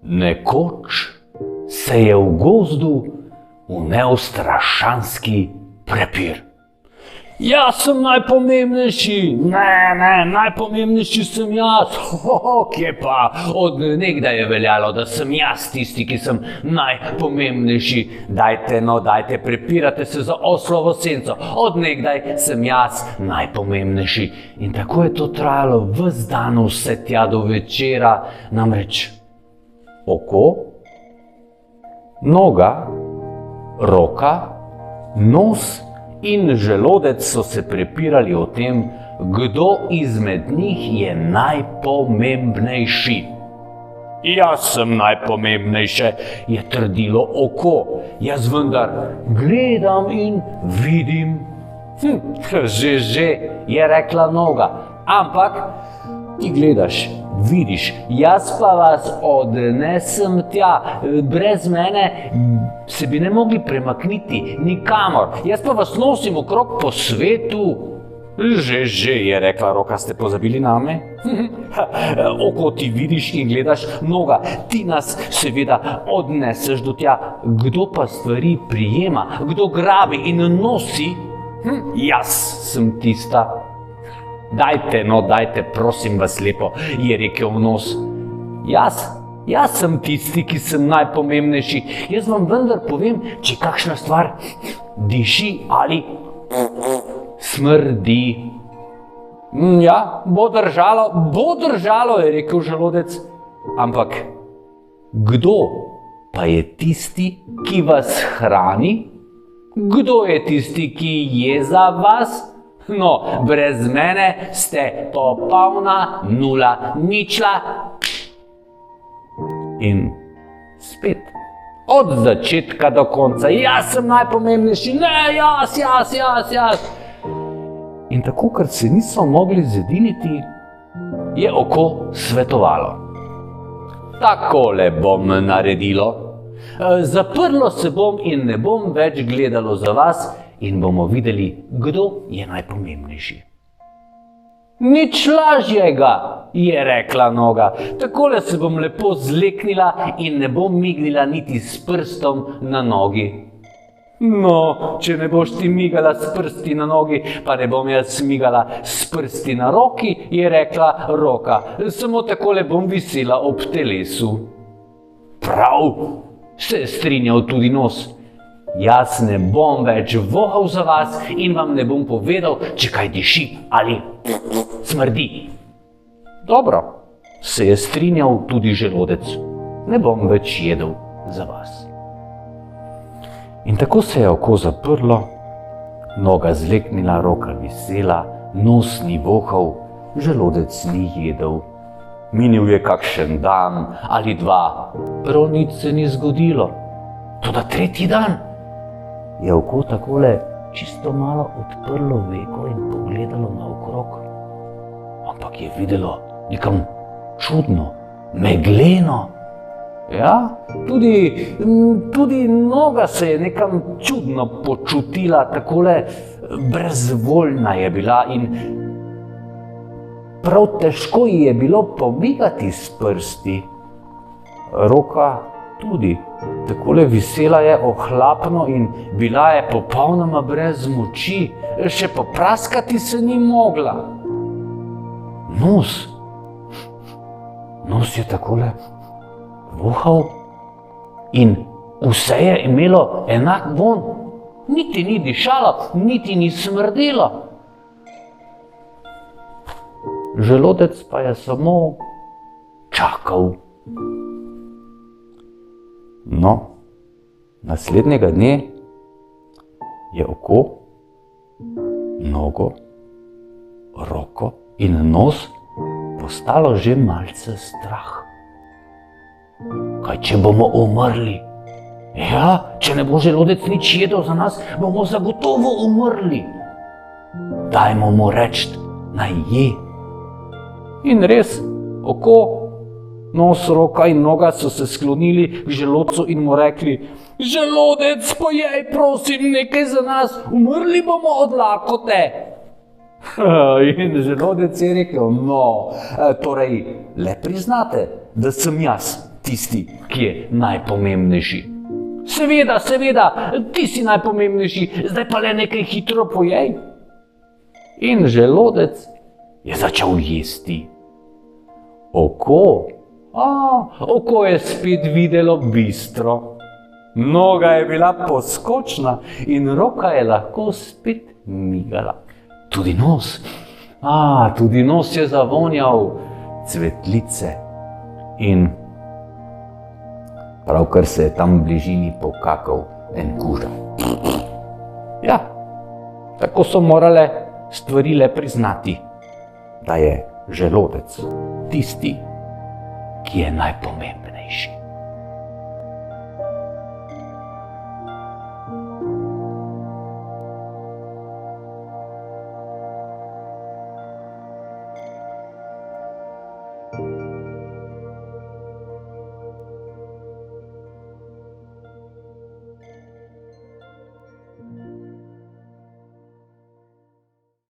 Nekoč se je v gozdu vnel strašanski prepir. Jaz sem najpomembnejši, ne, najpomembnejši sem jaz. Kje pa, od nekdaj je veljalo, da sem jaz tisti, ki sem najpomembnejši. Dajte, prepirate se za oslovo senco, od nekdaj sem jaz najpomembnejši. In tako je to trajalo ves dan, vse tja do večera, namreč oko, noga, roka, nos in želodec so se prepirali o tem, kdo izmed njih je najpomembnejši. Jaz sem najpomembnejše, je trdilo oko. Jaz vendar gledam in vidim. Že, je rekla noga. Ampak ti gledaš, vidiš, jaz pa vas odnesem tja. Brez mene se bi ne mogli premakniti nikamor. Jaz pa vas nosim okrog po svetu. Že, je rekla roka, ste pozabili name? Oko ti vidiš in gledaš, noga, ti nas seveda odneseš do tja. Kdo pa stvari prijema, kdo grabi in nosi? Jaz sem tista. Dajte, prosim vas lepo, je rekel nos. Jaz sem tisti, ki sem najpomembnejši. Jaz vam vendar povem, če kakšna stvar diši ali smrdi. Ja, bo držalo, je rekel želodec. Ampak kdo pa je tisti, ki vas hrani? Kdo je tisti, ki je za vas? No, brez mene ste popolna nula, ničla. In spet, od začetka do konca, jaz sem najpomembnejši, ne, jaz. In tako, ker se niso mogli zediniti, je oko svetovalo. Takole bom naredilo. Zaprlo se bom in ne bom več gledalo za vas in bomo videli, kdo je najpomembnejši. Nič lažjega, je rekla noga. Takole se bom lepo zleknila in ne bom mignila niti s prstom na nogi. No, če ne boš ti migala s prsti na nogi, pa ne bom jaz migala s prsti na roki, je rekla roka. Samo takole bom visela ob telesu. Prav, se je strinjal tudi nos. Jaz ne bom več vohal za vas in vam ne bom povedal, če kaj diši ali smrdi. Dobro, se je strinjal tudi želodec. Ne bom več jedel za vas. In tako se je oko zaprlo, noga zleknila, roka visela, nos ni vohal, želodec ni jedel. Minil je kakšen dan ali dva, prav nič se ni zgodilo. Toda tretji dan je oko takole čisto malo odprlo veko in pogledalo naokrog. Ampak je videlo nekam čudno, megleno. Ja, tudi noga se je nekam čudno počutila, takole brezvoljna je bila in prav težko ji je bilo pomigati s prsti. Roka tudi. Takole visela je ohlapno in bila je popolnoma brez moči, še popraskati se ni mogla. Nos je takole vohal in vse je imelo enak vonj. Niti ni dišalo, niti ni smrdelo. Želodec pa je samo čakal. No, naslednjega dne je oko, nogo, roko in nos postalo že malce strah. Kaj če bomo umrli? Ja, če ne bo želodec nič jedel za nas, bomo zagotovo umrli. Dajmo mu reči, naj je. In res, oko, nos, roka in noga so se sklonili k želodcu in mu rekli: Želodec, pojej prosim nekaj za nas, umrli bomo od lakote. In želodec je rekel: No, torej, le priznate, da sem jaz tisti, ki je najpomembnejši. Seveda, seveda, ti si najpomembnejši, zdaj pa le nekaj hitro pojej. In želodec je začel jesti. Oko je spet videlo bistro. Noga je bila poskočna in roka je lahko spet migala. Tudi nos je zavonjal cvetlice in pravkar se je tam v bližini pokakal en kuža. Ja, tako so morale stvari le priznati, da je želodec tisti, ki je najpomembnejši.